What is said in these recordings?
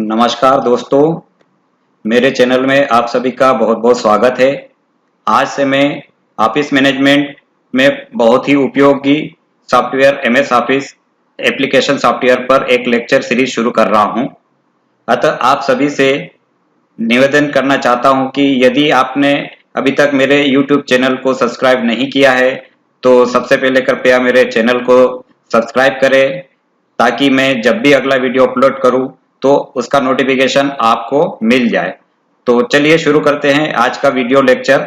नमस्कार दोस्तों, मेरे चैनल में आप सभी का बहुत बहुत स्वागत है। आज से मैं ऑफिस मैनेजमेंट में बहुत ही उपयोगी software MS office application software पर एक लेक्चर सीरीज शुरू कर रहा हूं। अतः आप सभी से निवेदन करना चाहता हूं कि यदि आपने अभी तक मेरे YouTube चैनल को सब्सक्राइब नहीं किया है तो सबसे पहले कृपया मेरे चैनल को सब्सक्राइब करें ताकि मैं जब भी अगला वीडियो अपलोड करूं तो उसका नोटिफिकेशन आपको मिल जाए। तो चलिए शुरू करते हैं आज का वीडियो लेक्चर।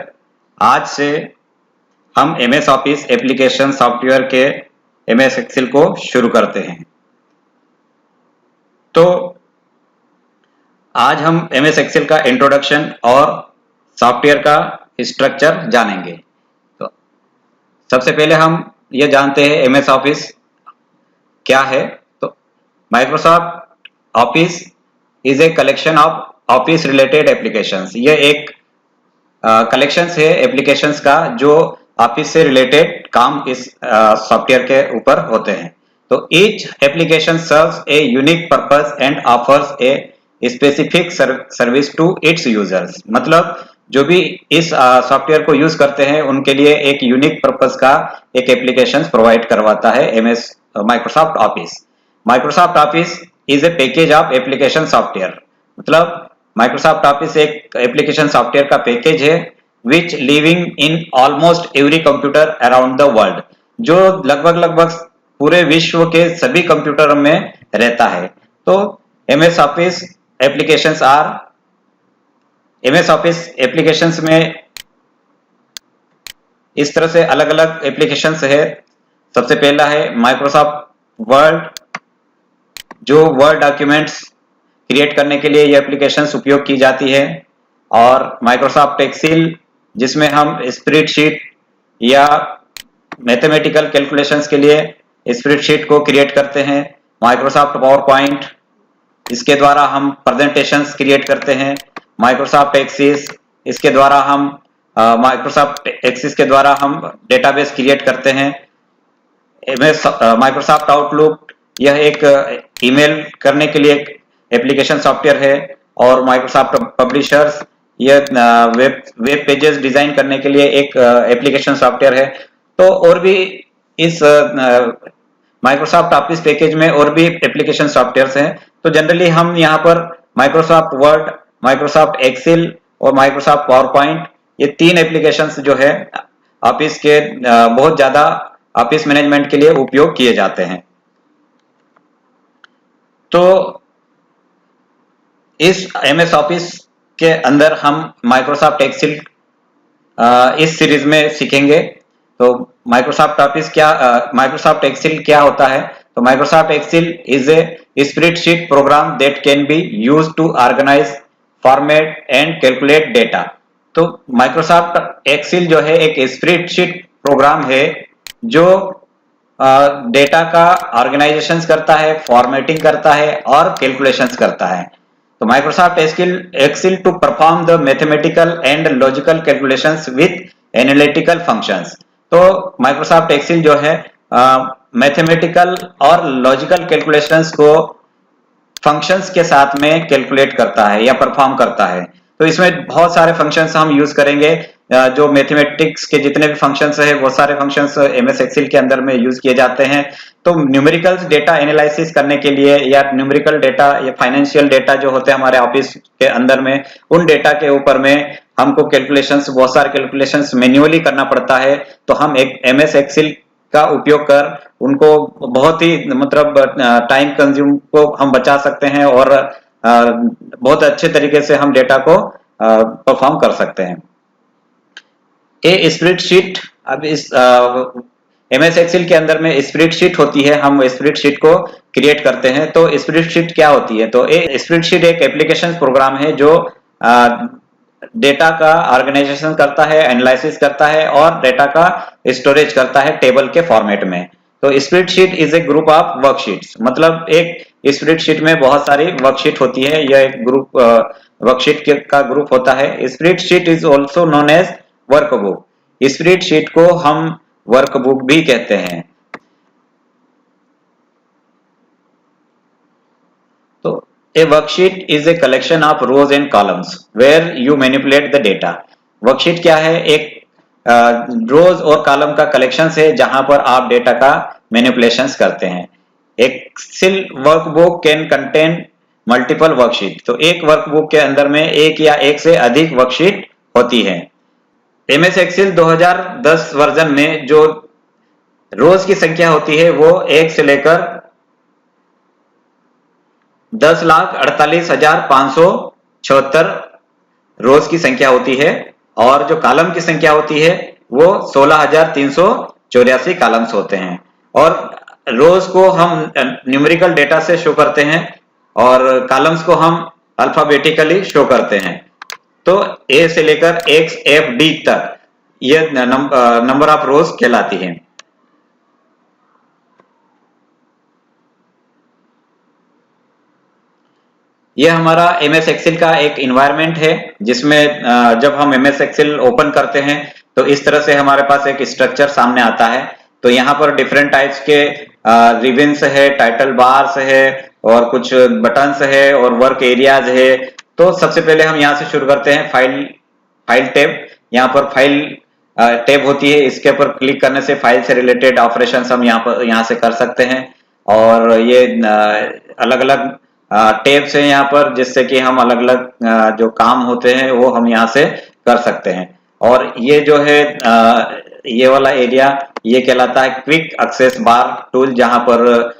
आज से हम एमएस ऑफिस एप्लीकेशन सॉफ्टवेयर के एमएस एक्सेल को शुरू करते हैं। तो आज हम एमएस एक्सेल का इंट्रोडक्शन और सॉफ्टवेयर का स्ट्रक्चर जानेंगे। तो सबसे पहले हम ये जानते हैं एमएस ऑफिस क्या है। तो Microsoft office is a collection of office related applications. ये एक कलेक्शन है एप्लीकेशंस का जो ऑफिस से रिलेटेड काम इस सॉफ्टवेयर के ऊपर होते हैं। तो each application serves a unique purpose and offers a specific service to its users. मतलब जो भी इस सॉफ्टवेयर को यूज करते हैं उनके लिए एक यूनिक पर्पस का एक एप्लीकेशन प्रोवाइड करवाता है MS Microsoft office. Microsoft office is a package of application software. मतलब माइक्रोसॉफ्ट ऑफिस एक एप्लीकेशन सॉफ्टवेयर का पैकेज है विच living in almost every computer around the world, जो लगभग पूरे विश्व के सभी कंप्यूटर में रहता है। तो एमएस ऑफिस एप्लीकेशंस में इस तरह से अलग अलग एप्लीकेशंस है। सबसे पहला है माइक्रोसॉफ्ट वर्ड, जो वर्ड डॉक्यूमेंट्स क्रिएट करने के लिए ये एप्लीकेशंस उपयोग की जाती है। और माइक्रोसॉफ्ट एक्सेल, जिसमें हम स्प्रेडशीट या मैथमेटिकल कैलकुलेशंस के लिए स्प्रेडशीट को क्रिएट करते हैं। माइक्रोसॉफ्ट पावर पॉइंट, इसके द्वारा हम प्रेजेंटेशंस क्रिएट करते हैं। माइक्रोसॉफ्ट एक्सेस, इसके द्वारा हम माइक्रोसॉफ्ट एक्सेस के द्वारा हम डेटाबेस क्रिएट करते हैं। माइक्रोसॉफ्ट आउटलुक, यह एक ईमेल करने के लिए एक एप्लीकेशन सॉफ्टवेयर है। और माइक्रोसॉफ्ट पब्लिशर्स, यह वेब पेजेस डिजाइन करने के लिए एक एप्लीकेशन सॉफ्टवेयर है। तो और भी इस माइक्रोसॉफ्ट ऑफिस पैकेज में और भी एप्लीकेशन सॉफ्टवेयर्स हैं। तो जनरली हम यहाँ पर माइक्रोसॉफ्ट वर्ड, माइक्रोसॉफ्ट एक्सेल और माइक्रोसॉफ्ट पावर पॉइंट, ये तीन एप्लीकेशंस जो है ऑफिस के बहुत ज्यादा ऑफिस मैनेजमेंट के लिए उपयोग किए जाते हैं। तो इस एमएस ऑफिस के अंदर हम माइक्रोसॉफ्ट एक्सेल इस सीरीज में सीखेंगे। तो माइक्रोसॉफ्ट एक्सेल क्या होता है? तो Microsoft Excel is a spreadsheet program that can be used to organise, format and calculate data. तो माइक्रोसॉफ्ट एक्सेल जो है एक स्प्रेडशीट प्रोग्राम है जो डेटा का ऑर्गेनाइजेशन करता है, फॉर्मेटिंग करता है और कैलकुलेशंस करता है। तो Microsoft Excel to perform the mathematical and logical calculations with analytical functions. तो माइक्रोसॉफ्ट एक्सेल जो है मैथमेटिकल और लॉजिकल कैलकुलेशंस को फंक्शंस के साथ में कैलकुलेट करता है या परफॉर्म करता है। तो इसमें बहुत सारे फंक्शंस हम यूज करेंगे। जो मैथमेटिक्स के जितने भी फंक्शंस है वो सारे फंक्शंस एमएस एक्सेल के अंदर में यूज किए जाते हैं। तो न्यूमेरिकल डेटा एनालिसिस करने के लिए या न्यूमेरिकल डेटा या फाइनेंशियल डेटा जो होते हैं हमारे ऑफिस के अंदर में, उन डेटा के ऊपर में हमको कैलकुलेशंस, बहुत सारे कैलकुलेशंस मैन्युअली करना पड़ता है। तो हम एक एमएस एक्सेल का उपयोग कर उनको बहुत ही मतलब टाइम कंज्यूम को हम बचा सकते हैं और बहुत अच्छे तरीके से हम डेटा को परफॉर्म कर सकते हैं। ए स्प्रेडशीट, अब इस एमएस एक्सेल के अंदर में स्प्रेडशीट होती है, हम स्प्रेडशीट को क्रिएट करते हैं। तो स्प्रेडशीट क्या होती है? तो ए स्प्रेडशीट एक एप्लीकेशन प्रोग्राम है जो डेटा का ऑर्गेनाइजेशन करता है, एनालिसिस करता है और डेटा का स्टोरेज करता है टेबल के फॉर्मेट में। तो spreadsheet is a group of worksheets. मतलब एक स्प्रेडशीट में बहुत सारी वर्कशीट होती है, यह एक ग्रुप वर्कशीट का ग्रुप होता है। Spreadsheet is also known as workbook. Spreadsheet को हम वर्कबुक भी कहते हैं। तो A worksheet is a collection of rows and columns where you manipulate the data. Worksheet क्या है? एक रोज और कॉलम का कलेक्शन है जहां पर आप डेटा का मैनिपुलेशंस करते हैं. Excel workbook can contain multiple worksheet. तो एक वर्कबुक के अंदर में एक या एक से अधिक वर्कशीट होती है. एमएस एक्सेल 2010 वर्जन में जो रोज की संख्या होती है वो 1 से लेकर 10,48,576 रोज की संख्या होती है और जो कॉलम की संख्या होती है वो 16,384 कॉलम्स होते हैं. और रोज को हम न्यूमेरिकल डेटा से शो करते हैं और कॉलम्स को हम अल्फाबेटिकली शो करते हैं. तो ए से लेकर एक्स एफ डी तक ये नंबर ऑफ रोज कहलाती है. ये हमारा एमएस एक्सेल का एक इन्वायरमेंट है जिसमें जब हम एमएस एक्सेल ओपन करते हैं तो इस तरह से हमारे पास एक स्ट्रक्चर सामने आता है. तो यहाँ पर डिफरेंट टाइप्स के रिबन्स है, टाइटल बार्स है और कुछ बटन्स है और वर्क एरियाज है. तो सबसे पहले हम यहाँ से शुरू करते हैं फाइल टैब. यहाँ पर फाइल टैब होती है, इसके ऊपर क्लिक करने से फाइल से रिलेटेड ऑपरेशंस हम यहाँ से कर सकते हैं. और ये अलग अलग टैब्स हैं यहाँ पर जिससे कि हम अलग अलग जो काम होते हैं वो हम यहाँ से कर सकते हैं. और ये जो है ये वाला एरिया ये कहलाता है क्विक एक्सेस बार टूल, जहां पर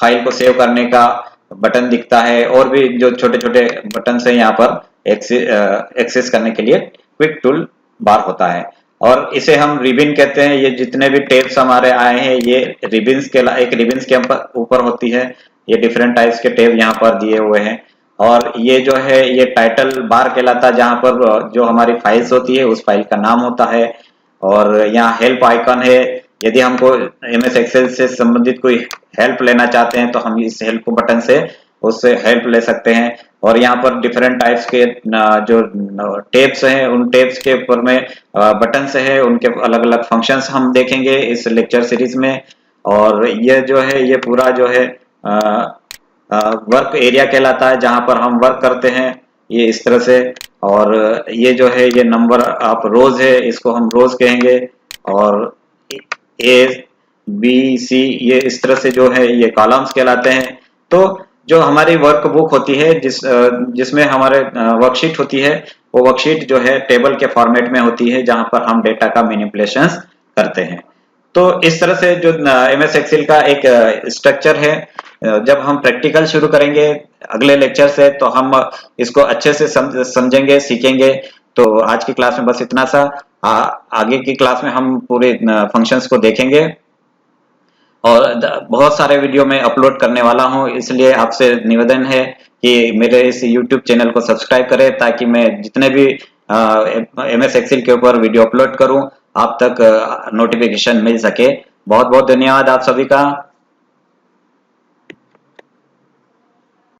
फाइल को सेव करने का बटन दिखता है और भी जो छोटे छोटे बटन है यहाँ पर एक्सेस करने के लिए क्विक टूल बार होता है. और इसे हम रिबन कहते हैं. ये जितने भी टैब्स हमारे आए हैं ये रिबन्स के एक रिबन्स के ऊपर होती है. ये डिफरेंट टाइप्स के टैब यहाँ पर दिए हुए हैं. और ये जो है ये टाइटल बार कहलाता है जहां पर जो हमारी फाइल्स होती है उस फाइल का नाम होता है. और यहाँ हेल्प आइकन है. यदि हमको एमएस एक्सेल से संबंधित कोई हेल्प लेना चाहते हैं तो हम इस हेल्प बटन से उससे हेल्प ले सकते हैं. और यहाँ पर डिफरेंट टाइप्स के जो टैब्स हैं उन टैब्स के ऊपर में बटन है उनके अलग अलग फंक्शंस हम देखेंगे इस लेक्चर सीरीज में. और ये जो है ये पूरा जो है वर्क एरिया कहलाता है जहां पर हम वर्क करते हैं ये इस तरह से. और ये जो है ये नंबर ऑफ रोज है, इसको हम रोज कहेंगे. और ए बी सी ये इस तरह से जो है ये कॉलम्स कहलाते हैं. तो जो हमारी वर्क बुक होती है जिसमें हमारे वर्कशीट होती है वो वर्कशीट जो है टेबल के फॉर्मेट में होती है जहां पर हम डेटा का मैनिपुलेशंस करते हैं. तो इस तरह से जो एमएस एक्सेल का एक स्ट्रक्चर है. जब हम प्रैक्टिकल शुरू करेंगे अगले लेक्चर से तो हम इसको अच्छे से समझेंगे, सीखेंगे. तो आज की क्लास में बस इतना सा. आगे की क्लास में हम पूरे फंक्शंस को देखेंगे और बहुत सारे वीडियो में अपलोड करने वाला हूं. इसलिए आपसे निवेदन है कि मेरे इस YouTube चैनल को सब्सक्राइब करें ताकि मैं जितने भी एमएस एक्सेल के ऊपर वीडियो अपलोड करूं आप तक नोटिफिकेशन मिल सके. बहुत बहुत धन्यवाद आप सभी का.